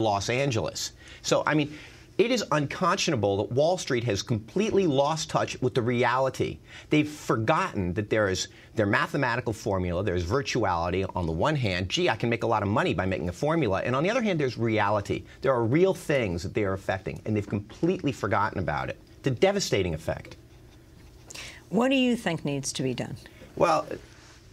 Los Angeles. So, I mean, it is unconscionable that Wall Street has completely lost touch with the reality. They've forgotten that there is their mathematical formula, there's virtuality on the one hand. Gee, I can make a lot of money by making a formula. And on the other hand, there's reality. There are real things that they are affecting, and they've completely forgotten about it. It's a devastating effect. What do you think needs to be done? Well,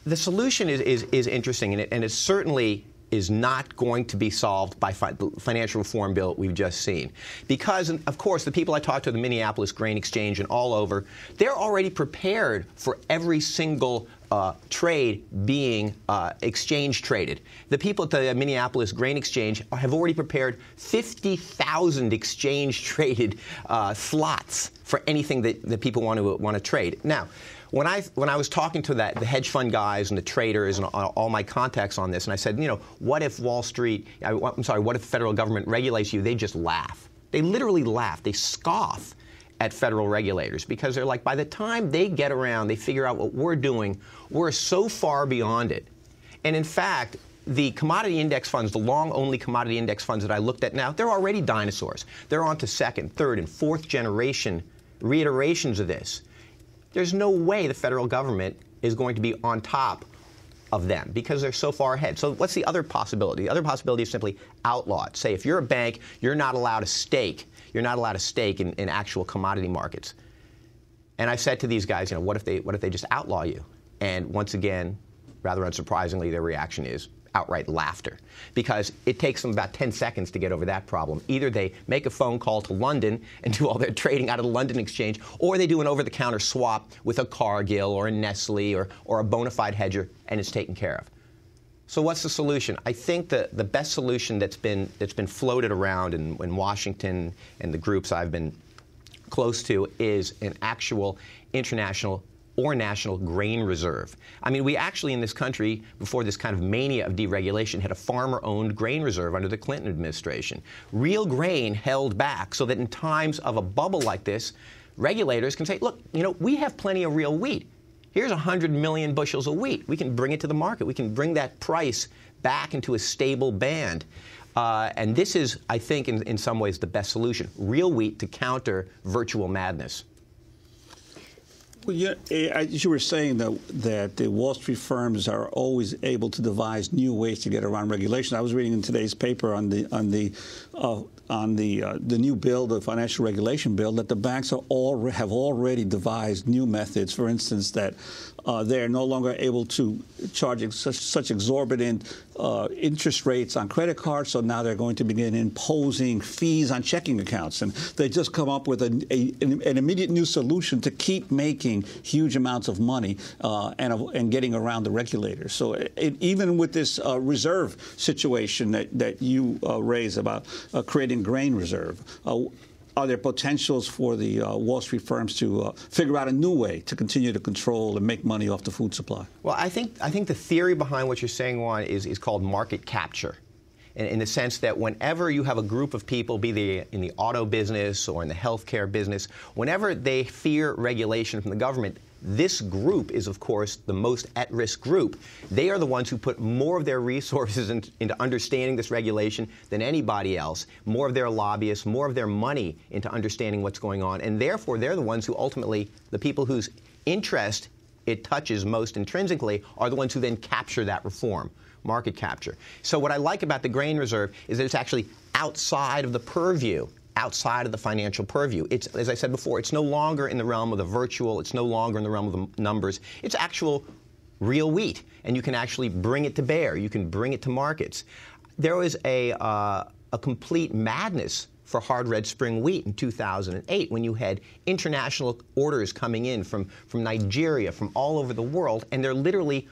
the solution is interesting, and it certainly is not going to be solved by the financial reform bill we've just seen. Because, of course, the people I talked to at the Minneapolis Grain Exchange and all over, they're already prepared for every single trade being exchange traded. The people at the Minneapolis Grain Exchange have already prepared 50,000 exchange traded slots for anything that people want to trade. Now, when I was talking to the hedge fund guys and the traders and all my contacts on this, and I said, you know, what if Wall Street, what if the federal government regulates you? They just laugh. They literally laugh. They scoff at federal regulators because they're like, by the time they get around, they figure out what we're doing, we're so far beyond it. And in fact, the commodity index funds, the long-only commodity index funds that I looked at now, they're already dinosaurs. They're on to second, third, and fourth generation reiterations of this. There's no way the federal government is going to be on top of them because they're so far ahead. So what's the other possibility? The other possibility is simply outlaw it. Say if you're a bank, you're not allowed a stake. You're not allowed a stake in actual commodity markets. And I said to these guys, you know, what if they just outlaw you? And once again, rather unsurprisingly, their reaction is outright laughter, because it takes them about 10 seconds to get over that problem. Either they make a phone call to London and do all their trading out of the London exchange, or they do an over-the-counter swap with a Cargill or a Nestle or a bona fide hedger, and it's taken care of. So what's the solution? I think the best solution that's been floated around in Washington and the groups I've been close to is an actual international or national grain reserve. I mean, we actually in this country, before this kind of mania of deregulation, had a farmer-owned grain reserve under the Clinton administration. Real grain held back so that in times of a bubble like this, regulators can say, look, you know, we have plenty of real wheat. Here's 100 million bushels of wheat. We can bring it to the market. We can bring that price back into a stable band. And this is, I think, in some ways, the best solution. Real wheat to counter virtual madness. Well, yeah, as you were saying, that the Wall Street firms are always able to devise new ways to get around regulation. I was reading in today's paper on the new bill, the financial regulation bill, that the banks have already devised new methods. For instance, that they are no longer able to charge such exorbitant interest rates on credit cards, so now they're going to begin imposing fees on checking accounts. And they just come up with an immediate new solution to keep making huge amounts of money and getting around the regulators. So even with this reserve situation that you raise about creating grain reserve, are there potentials for the Wall Street firms to figure out a new way to continue to control and make money off the food supply? Well, I think the theory behind what you're saying, Juan, is called market capture. In the sense that whenever you have a group of people, be they in the auto business or in the healthcare business, whenever they fear regulation from the government, this group is, of course, the most at-risk group. They are the ones who put more of their resources into understanding this regulation than anybody else, more of their lobbyists, more of their money into understanding what's going on, and therefore they're the ones who ultimately, the people whose interest it touches most intrinsically, are the ones who then capture that reform. Market capture. So what I like about the grain reserve is that it's actually outside of the purview, outside of the financial purview. It's, as I said before, it's no longer in the realm of the virtual, it's no longer in the realm of the numbers. It's actual real wheat, and you can actually bring it to bear. You can bring it to markets. There was a complete madness for hard red spring wheat in 2008 when you had international orders coming in from Nigeria, from all over the world, and there literally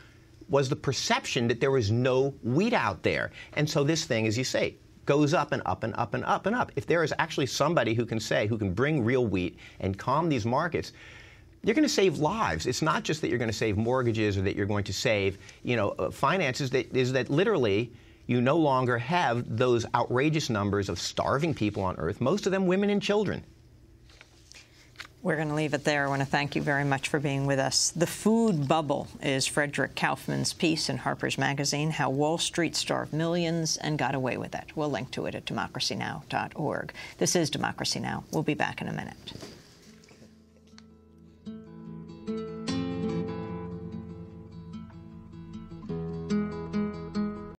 was the perception that there was no wheat out there. And so this thing, as you say, goes up and up and up and up and up. If there is actually somebody who can bring real wheat and calm these markets, you're going to save lives. It's not just that you're going to save mortgages or that you're going to save, finances. That literally you no longer have those outrageous numbers of starving people on Earth, most of them women and children. We're going to leave it there. I want to thank you very much for being with us. The Food Bubble is Frederick Kaufman's piece in Harper's Magazine, How Wall Street Starved Millions and Got Away with It. We'll link to it at democracynow.org. This is Democracy Now! We'll be back in a minute.